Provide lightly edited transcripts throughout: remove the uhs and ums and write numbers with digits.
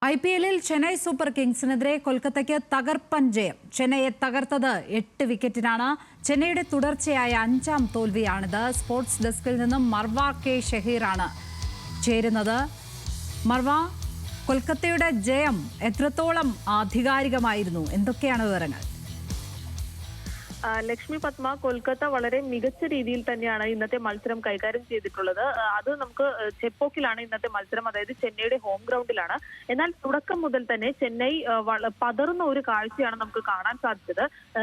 IPL-ൽ Chennai super കിങ്സിനെതിരെ കൊൽക്കത്തയ്ക്ക് തകർപ്പൻ ജയം. ചെന്നൈയെ തകർത്തത് 8 വിക്കറ്റിനാണ്. ചെന്നൈയുടെ തുടർച്ചയായ 5ാം തോൽവിയാണിത്. സ്പോർട്സ് ഡെസ്കിൽ നിന്നും മർവ കെ ഷഹീറാണ് ചേരുന്നത്. മർവ, കൊൽക്കത്തയുടെ ജയം എത്രത്തോളം ആധികാരികമായിരുന്നു? എന്തൊക്കെയാണ് വിവരങ്ങൾ? ലക്ഷ്മി പത്മ, കൊൽക്കത്ത വളരെ മികച്ച രീതിയിൽ തന്നെയാണ് ഇന്നത്തെ മത്സരം കൈകാര്യം ചെയ്തിട്ടുള്ളത്. അത് നമുക്ക് ചെപ്പോക്കിലാണ് ഇന്നത്തെ മത്സരം, അതായത് ചെന്നൈയുടെ ഹോം ഗ്രൗണ്ടിലാണ്. എന്നാൽ തുടക്കം മുതൽ തന്നെ ചെന്നൈ പതറുന്ന ഒരു കാഴ്ചയാണ് നമുക്ക് കാണാൻ സാധിച്ചത്.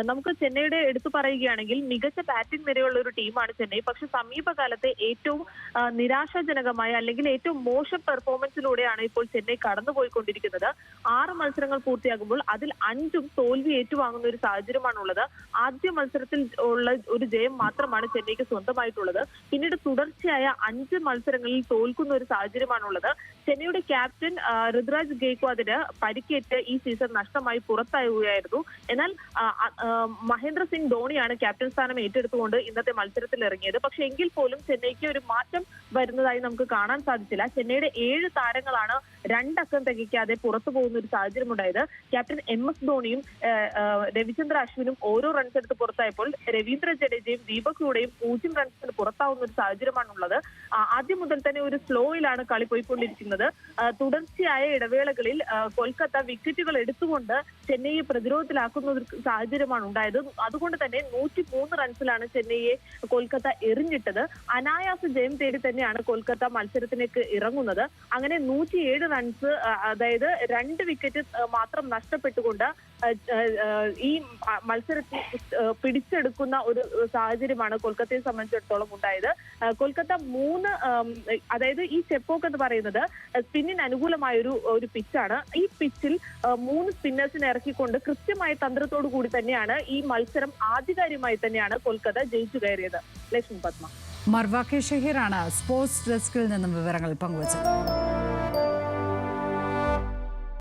നമുക്ക് ചെന്നൈയുടെ എടുത്തു പറയുകയാണെങ്കിൽ മികച്ച ബാറ്റിംഗ് നിരയുള്ള ഒരു ടീമാണ് ചെന്നൈ. പക്ഷെ സമീപകാലത്തെ ഏറ്റവും നിരാശാജനകമായ അല്ലെങ്കിൽ ഏറ്റവും മോശം പെർഫോമൻസിലൂടെയാണ് ഇപ്പോൾ ചെന്നൈ കടന്നുപോയിക്കൊണ്ടിരിക്കുന്നത്. 6 മത്സരങ്ങൾ പൂർത്തിയാകുമ്പോൾ അതിൽ 5ഉം തോൽവി ഏറ്റുവാങ്ങുന്ന ഒരു സാഹചര്യമാണുള്ളത്. ആദ്യ മത്സരത്തിൽ ഉള്ള ഒരു ജയം മാത്രമാണ് ചെന്നൈക്ക് സ്വന്തമായിട്ടുള്ളത്. പിന്നീട് തുടർച്ചയായ 5 മത്സരങ്ങളിൽ തോൽക്കുന്ന ഒരു സാഹചര്യമാണുള്ളത്. ചെന്നൈയുടെ ക്യാപ്റ്റൻ ഋതുരാജ് ഗെയ്ക്വാദിന് പരിക്കേറ്റ് ഈ സീസൺ നഷ്ടമായി പുറത്താവുകയായിരുന്നു. എന്നാൽ മഹേന്ദ്ര സിംഗ് ധോണിയാണ് ക്യാപ്റ്റൻ സ്ഥാനം ഏറ്റെടുത്തുകൊണ്ട് ഇന്നത്തെ മത്സരത്തിൽ ഇറങ്ങിയത്. പക്ഷെ എങ്കിൽ പോലും ചെന്നൈക്ക് ഒരു മാറ്റം വരുന്നതായി നമുക്ക് കാണാൻ സാധിച്ചില്ല. ചെന്നൈയുടെ 7 താരങ്ങളാണ് 2 അക്കം തികയ്ക്കാതെ പുറത്തു പോകുന്ന ഒരു സാഹചര്യം ഉണ്ടായത്. ക്യാപ്റ്റൻ MS ധോണിയും രവിചന്ദ്ര അശ്വിനും ഓരോ റൺസ് എടുത്ത് പുറത്തായപ്പോൾ രവീന്ദ്ര ജഡേജയും ദീപക് ഹൂഡയും 0 റൺസിന് പുറത്താവുന്ന ഒരു സാഹചര്യമാണുള്ളത്. ആദ്യം മുതൽ തന്നെ ഒരു സ്ലോയിലാണ് കളി പോയിക്കൊണ്ടിരിക്കുന്നത്. തുടർച്ചയായ ഇടവേളകളിൽ കൊൽക്കത്ത വിക്കറ്റുകൾ എടുത്തുകൊണ്ട് ചെന്നൈയെ പ്രതിരോധത്തിലാക്കുന്ന ഒരു സാഹചര്യമാണ് ഉണ്ടായത്. അതുകൊണ്ട് തന്നെ 103 റൺസിലാണ് ചെന്നൈയെ കൊൽക്കത്ത എറിഞ്ഞിട്ടത്. അനായാസ ജയം തേടി തന്നെയാണ് കൊൽക്കത്ത മത്സരത്തിലേക്ക് ഇറങ്ങുന്നത്. അങ്ങനെ 107 റൺസ്, അതായത് 2 വിക്കറ്റ് മാത്രം നഷ്ടപ്പെട്ടുകൊണ്ട് ഈ മത്സരത്തിൽ പിടിച്ചെടുക്കുന്ന ഒരു സാഹചര്യമാണ് കൊൽക്കത്തയെ സംബന്ധിച്ചിടത്തോളം ഉണ്ടായത്. കൊൽക്കത്ത 3, അതായത് ഈ ചെപ്പോക്ക് എന്ന് പറയുന്നത് സ്പിന്നിന് അനുകൂലമായ ഒരു പിച്ചാണ്. ഈ പിച്ചിൽ 3 സ്പിന്നേഴ്സിനെ ഇറക്കിക്കൊണ്ട് കൃത്യമായ തന്ത്രത്തോടു കൂടി തന്നെയാണ് ഈ മത്സരം ആധികാരികമായി തന്നെയാണ് കൊൽക്കത്ത ജയിച്ചു കയറിയത്. ലക്ഷ്മി പത്മ. മർവ കെ ഷഹീറാണ് സ്പോർട്സ് ഡെസ്കിൽ നിന്നും വിവരങ്ങൾ പങ്കുവച്ചത്.